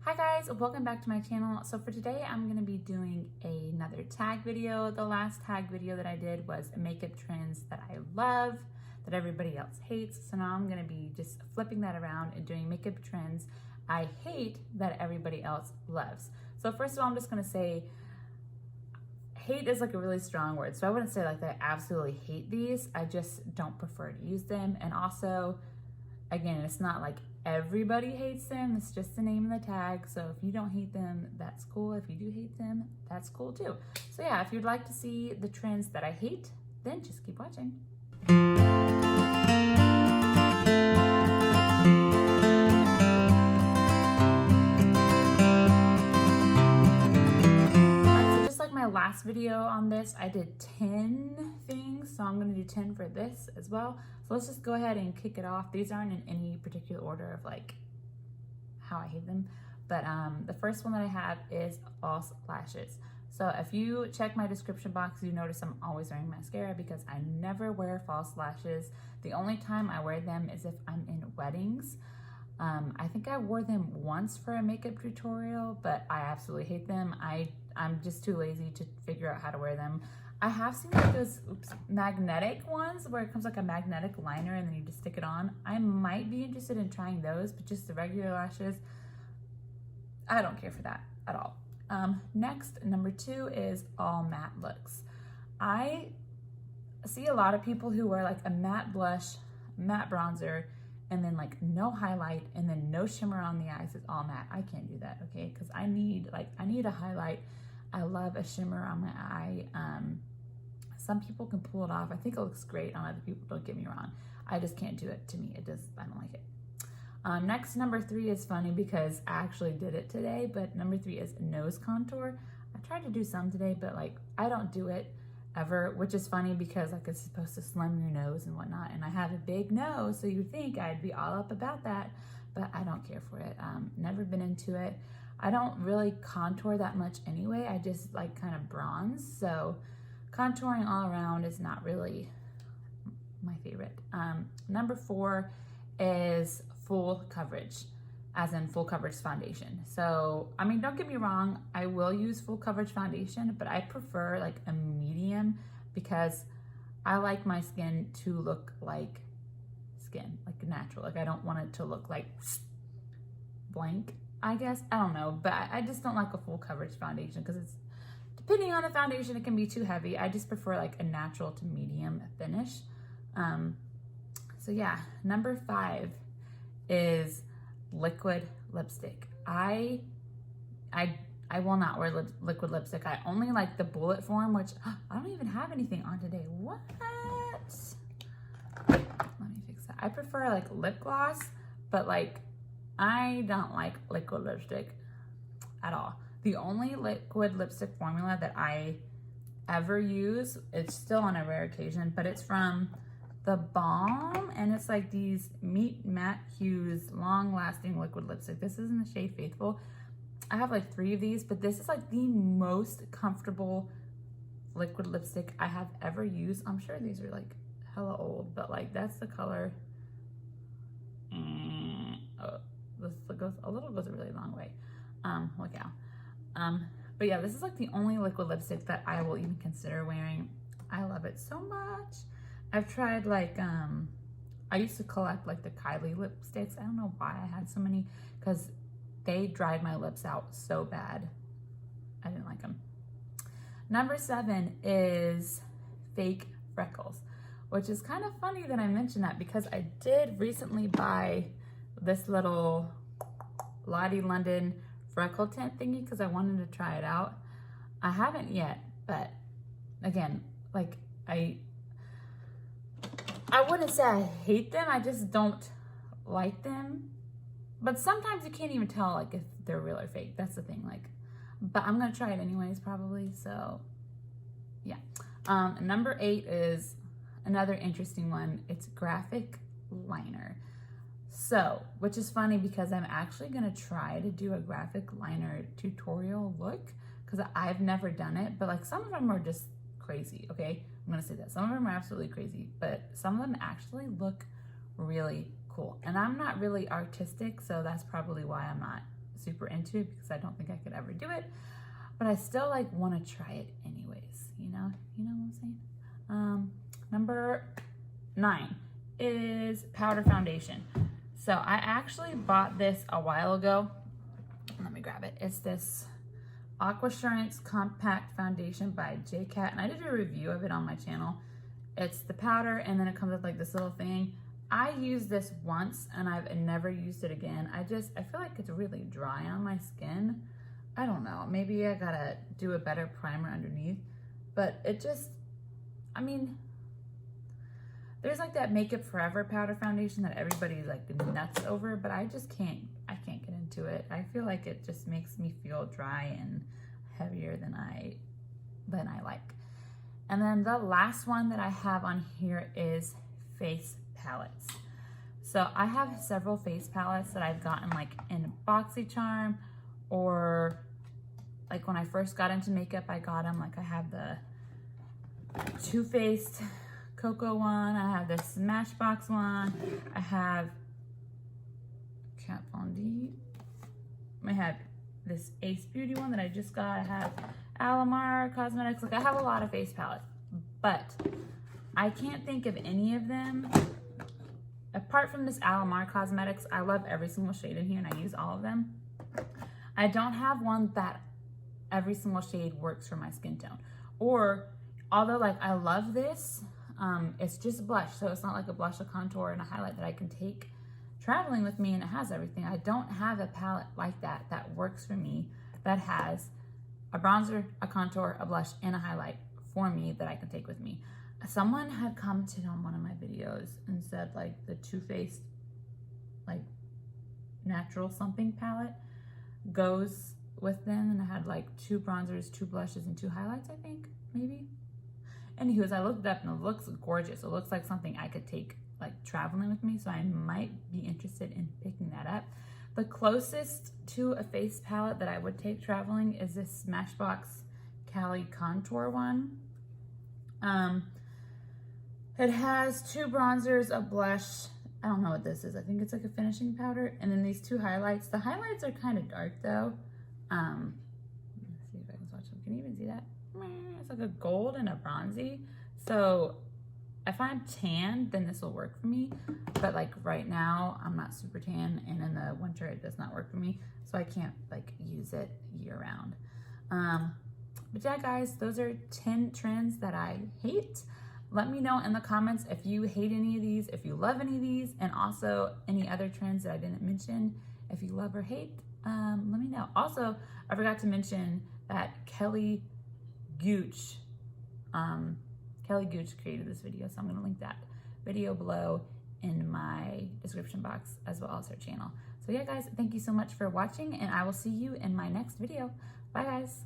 Hi guys, welcome back to my channel. So for today, I'm going to be doing another tag video. The last tag video that I did was makeup trends that I love, that everybody else hates. So now I'm going to be just flipping that around and doing makeup trends I hate that everybody else loves. So first of all, I'm just going to say, hate is like a really strong word. So I wouldn't say like that I absolutely hate these. I just don't prefer to use them. And also, again, it's not like everybody hates them. It's just the name of the tag. So if you don't hate them, that's cool. If you do hate them, that's cool too. So yeah, if you'd like to see the trends that I hate, then just keep watching. My last video on this, I did 10 things, so I'm going to do 10 for this as well. So let's just go ahead and kick it off. These aren't in any particular order of like how I hate them, but the first one that I have is false lashes. So if you check my description box, you notice I'm always wearing mascara because I never wear false lashes. The only time I wear them is if I'm in weddings. I think I wore them once for a makeup tutorial, but I absolutely hate them. I'm just too lazy to figure out how to wear them. I have seen like those magnetic ones where it comes like a magnetic liner and then you just stick it on. I might be interested in trying those, but just the regular lashes, I don't care for that at all. Next, number 2 is all matte looks. I see a lot of people who wear like a matte blush, matte bronzer, and then like no highlight and then no shimmer on the eyes. It's all matte. I can't do that, okay? Because I need a highlight. I love a shimmer on my eye. Some people can pull it off. I think it looks great on other people, don't get me wrong. I just can't do it. To me, I don't like it. Next, number 3 is funny because I actually did it today, but number 3 is nose contour. I tried to do some today, but like I don't do it ever, which is funny because like it's supposed to slim your nose and whatnot, and I have a big nose, so you'd think I'd be all up about that, but I don't care for it. Never been into it. I don't really contour that much anyway. I just like kind of bronze, so contouring all around is not really my favorite. Number 4 is full coverage, as in full coverage foundation. So, I mean, don't get me wrong, I will use full coverage foundation, but I prefer like a medium because I like my skin to look like skin, like natural. Like I don't want it to look like blank, I guess. I don't know, but I just don't like a full coverage foundation because it's, depending on the foundation, it can be too heavy. I just prefer like a natural to medium finish. So yeah, number 5 is liquid lipstick. I will not wear liquid lipstick. I only like the bullet form, which I don't even have anything on today. What? Let me fix that. I prefer like lip gloss, but like I don't like liquid lipstick at all. The only liquid lipstick formula that I ever use, it's still on a rare occasion, but it's from the Balm, and it's like these Meet Matte Hues long-lasting liquid lipstick. This is in the shade Faithful. I have like 3 of these, but this is like the most comfortable liquid lipstick I have ever used. I'm sure these are like hella old, but like that's the color. Oh, this goes a really long way. Look out. But yeah, this is like the only liquid lipstick that I will even consider wearing. I love it so much. I've tried like, I used to collect like the Kylie lipsticks. I don't know why I had so many, because they dried my lips out so bad. I didn't like them. Number 7 is fake freckles, which is kind of funny that I mentioned that because I did recently buy this little Lottie London freckle tint thingy because I wanted to try it out. I haven't yet, but again, like I wouldn't say I hate them, I just don't like them. But sometimes you can't even tell like if they're real or fake. That's the thing, like, but I'm gonna try it anyways probably, so yeah. Number 8 is another interesting one. It's graphic liner. So, which is funny because I'm actually gonna try to do a graphic liner tutorial look because I've never done it, but like some of them are just crazy, okay? I'm gonna say that. Some of them are absolutely crazy, but some of them actually look really cool. And I'm not really artistic, so that's probably why I'm not super into because I don't think I could ever do it, but I still like want to try it anyways, you know what I'm saying? Number 9 is powder foundation. So I actually bought this a while ago. Let me grab it. It's this Aquasurance Compact Foundation by J.Cat, and I did a review of it on my channel. It's the powder, and then it comes with like this little thing. I used this once, and I've never used it again. I feel like it's really dry on my skin. I don't know. Maybe I gotta do a better primer underneath, but it just, I mean, there's like that Makeup Forever powder foundation that everybody's like nuts over, but I can't get into it. I feel like it just makes me feel dry and heavier than I like. And then the last one that I have on here is face palettes. So I have several face palettes that I've gotten like in BoxyCharm, or like when I first got into makeup, I got them. Like I have the Too Faced Cocoa one, I have this Smashbox one, I have Kat Bondi, I have this Ace Beauty one that I just got, I have Alamar Cosmetics. Like I have a lot of face palettes, but I can't think of any of them apart from this Alamar Cosmetics. I love every single shade in here and I use all of them. I don't have one that every single shade works for my skin tone, or although like I love this, it's just blush, so it's not like a blush, a contour, and a highlight that I can take traveling with me, and it has everything. I don't have a palette like that that works for me, that has a bronzer, a contour, a blush, and a highlight for me that I can take with me. Someone had commented on one of my videos and said like the Too Faced like natural something palette goes with them, and it had like 2 bronzers, 2 blushes, and 2 highlights, I think, maybe. Anyways, I looked it up and it looks gorgeous. It looks like something I could take like traveling with me, so I might be interested in picking that up. The closest to a face palette that I would take traveling is this Smashbox Cali Contour one. It has 2 bronzers, a blush. I don't know what this is. I think it's like a finishing powder, and then these 2 highlights. The highlights are kind of dark though. Let's see if I can swatch them. Can you even see that? It's like a gold and a bronzy. So if I'm tan, then this will work for me. But like right now, I'm not super tan, and in the winter, it does not work for me. So I can't like use it year round. But yeah, guys, those are 10 trends that I hate. Let me know in the comments if you hate any of these, if you love any of these, and also any other trends that I didn't mention. If you love or hate, let me know. Also, I forgot to mention that Kelly Gooch created this video, so I'm going to link that video below in my description box as well as her channel. So yeah, guys, thank you so much for watching, and I will see you in my next video. Bye, guys.